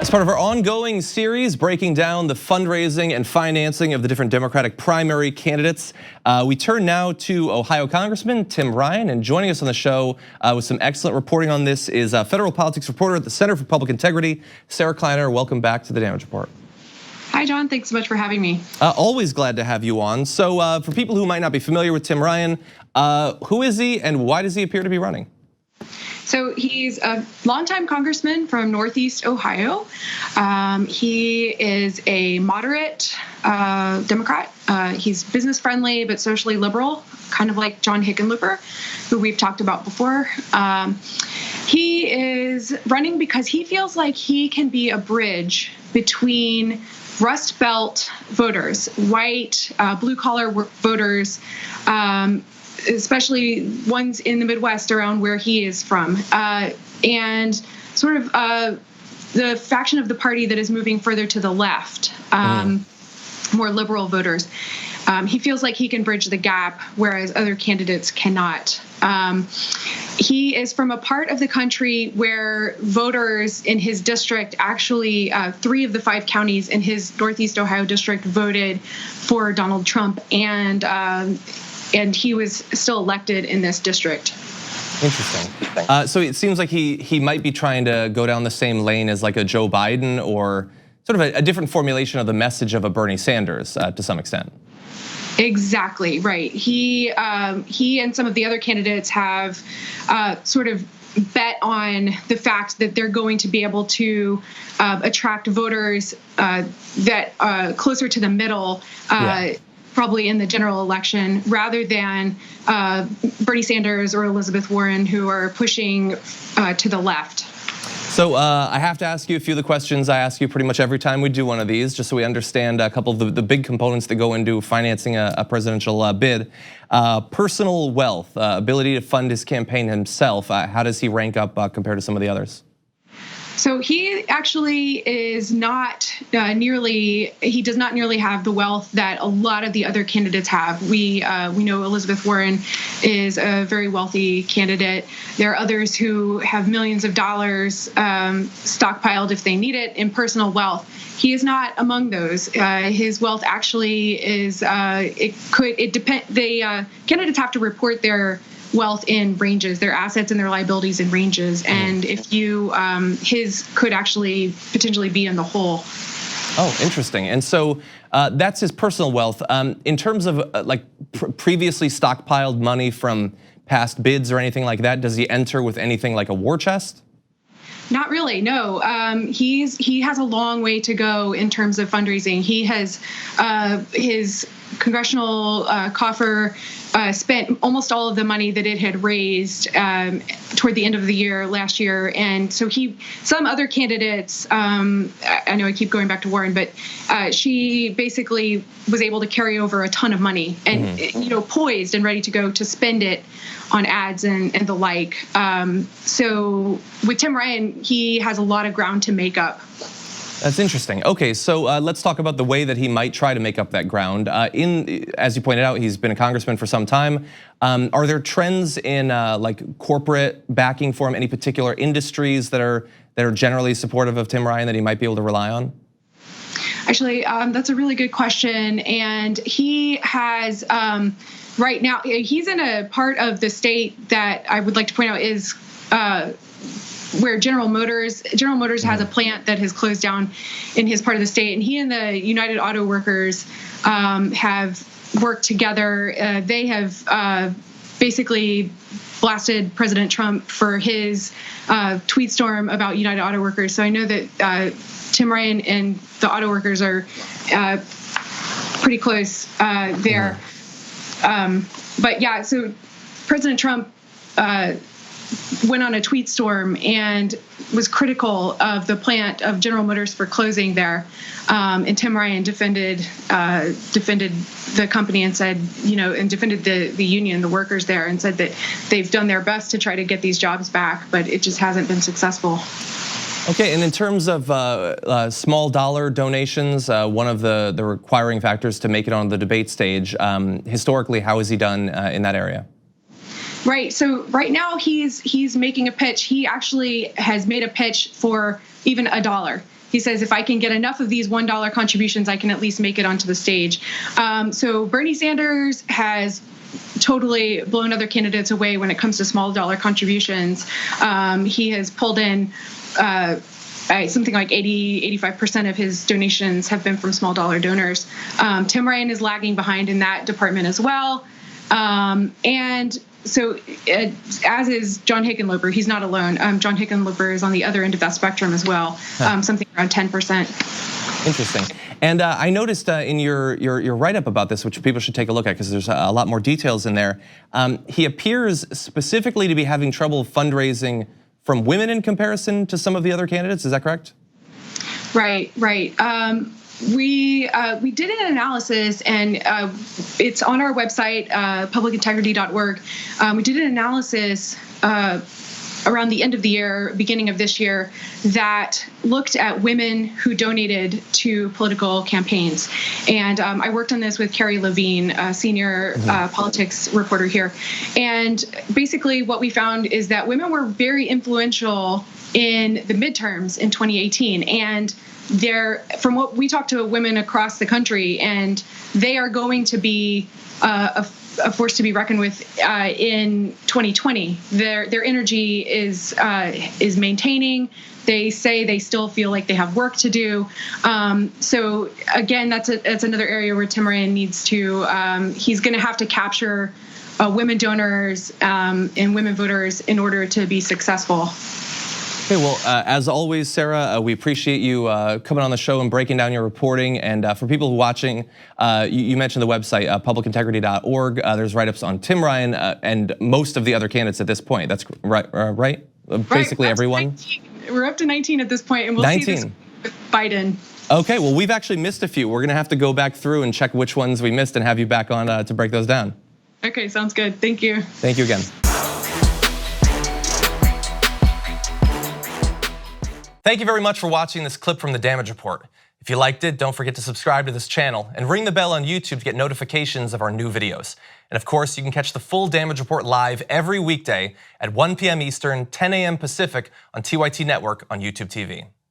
As part of our ongoing series breaking down the fundraising and financing of the different Democratic primary candidates, we turn now to Ohio Congressman Tim Ryan, and joining us on the show with some excellent reporting on this is federal politics reporter at the Center for Public Integrity, Sarah Kleiner. Welcome back to the Damage Report. Hi, John. Thanks so much for having me. Always glad to have you on. So for people who might not be familiar with Tim Ryan, who is he and why does he appear to be running? So he's a longtime congressman from Northeast Ohio. He is a moderate Democrat. He's business friendly but socially liberal, kind of like John Hickenlooper, who we've talked about before. He is running because he feels like he can be a bridge between Rust Belt voters, white, blue-collar voters, especially ones in the Midwest around where he is from, and sort of the faction of the party that is moving further to the left, more liberal voters. He feels like he can bridge the gap, whereas other candidates cannot. He is from a part of the country where voters in his district, actually 3 of the 5 counties in his Northeast Ohio district voted for Donald Trump, and he was still elected in this district. Interesting. So it seems like he might be trying to go down the same lane as like a Joe Biden, or sort of a different formulation of the message of a Bernie Sanders to some extent. Exactly right. He and some of the other candidates have sort of bet on the fact that they're going to be able to attract voters that closer to the middle. Probably in the general election, rather than Bernie Sanders or Elizabeth Warren, who are pushing to the left. So I have to ask you a few of the questions I ask you pretty much every time we do one of these, just so we understand a couple of the big components that go into financing a presidential bid. Personal wealth, ability to fund his campaign himself. How does he rank up compared to some of the others? So he actually is not he does not nearly have the wealth that a lot of the other candidates have. We know Elizabeth Warren is a very wealthy candidate. There are others who have millions of dollars stockpiled if they need it in personal wealth. He is not among those. His wealth actually is, candidates have to report their wealth in ranges, their assets and their liabilities in ranges, and if his could actually potentially be in the hole. Oh, interesting. And so that's his personal wealth. In terms of previously stockpiled money from past bids or anything like that, does he enter with anything like a war chest? Not really, no. He has a long way to go in terms of fundraising. He has his congressional coffer spent almost all of the money that it had raised toward the end of the year last year, and so some other candidates, I know I keep going back to Warren, but she basically was able to carry over a ton of money and poised and ready to go to spend it on ads and the like. So with Tim Ryan, he has a lot of ground to make up. That's interesting. Okay, so let's talk about the way that he might try to make up that ground. As you pointed out, he's been a congressman for some time. Are there trends in corporate backing for him? Any particular industries that are generally supportive of Tim Ryan that he might be able to rely on? Actually, that's a really good question, and he has right now. He's in a part of the state that I would like to point out is where General Motors has a plant that has closed down in his part of the state, and he and the United Auto Workers have worked together. They have basically blasted President Trump for his tweet storm about United Auto Workers. So I know that Tim Ryan and the auto workers are pretty close there. But yeah, so President Trump went on a tweet storm and was critical of the plant of General Motors for closing there. And Tim Ryan defended the company and said, and defended the union, the workers there, and said that they've done their best to try to get these jobs back, but it just hasn't been successful. Okay, and in terms of small dollar donations, one of the requiring factors to make it on the debate stage, historically, how has he done in that area? Right. So right now he's making a pitch. He actually has made a pitch for even $1. he says, if I can get enough of these $1 contributions, I can at least make it onto the stage. So Bernie Sanders has totally blown other candidates away when it comes to small dollar contributions. He has pulled in something like 85% of his donations have been from small dollar donors. Tim Ryan is lagging behind in that department as well. And so as is John Hickenlooper, he's not alone. John Hickenlooper is on the other end of that spectrum as well, something around 10%. Interesting. And I noticed in your write-up about this, which people should take a look at because there's a lot more details in there, he appears specifically to be having trouble fundraising from women in comparison to some of the other candidates. Is that correct? Right. We did an analysis, and it's on our website, publicintegrity.org. We did an analysis around the end of the year, beginning of this year, that looked at women who donated to political campaigns. And I worked on this with Carrie Levine, a senior politics reporter here. And basically what we found is that women were very influential in the midterms in 2018. And from what we talked to women across the country, and they are going to be a force to be reckoned with in 2020. Their energy is maintaining. They say they still feel like they have work to do. So again, that's another area where Tim Ryan needs to. He's going to have to capture women donors and women voters in order to be successful. Okay, well, as always, Sarah, we appreciate you coming on the show and breaking down your reporting. And for people who are watching, you mentioned the website, publicintegrity.org. There's write-ups on Tim Ryan and most of the other candidates at this point. That's right? Basically everyone? We're up to 19 at this point, and we'll 19. See this with Biden. Okay, well, we've actually missed a few. We're gonna have to go back through and check which ones we missed and have you back on to break those down. Okay, sounds good. Thank you. Thank you again. Thank you very much for watching this clip from the Damage Report. If you liked it, don't forget to subscribe to this channel and ring the bell on YouTube to get notifications of our new videos. And of course, you can catch the full Damage Report live every weekday at 1 p.m. Eastern, 10 a.m. Pacific on TYT Network on YouTube TV.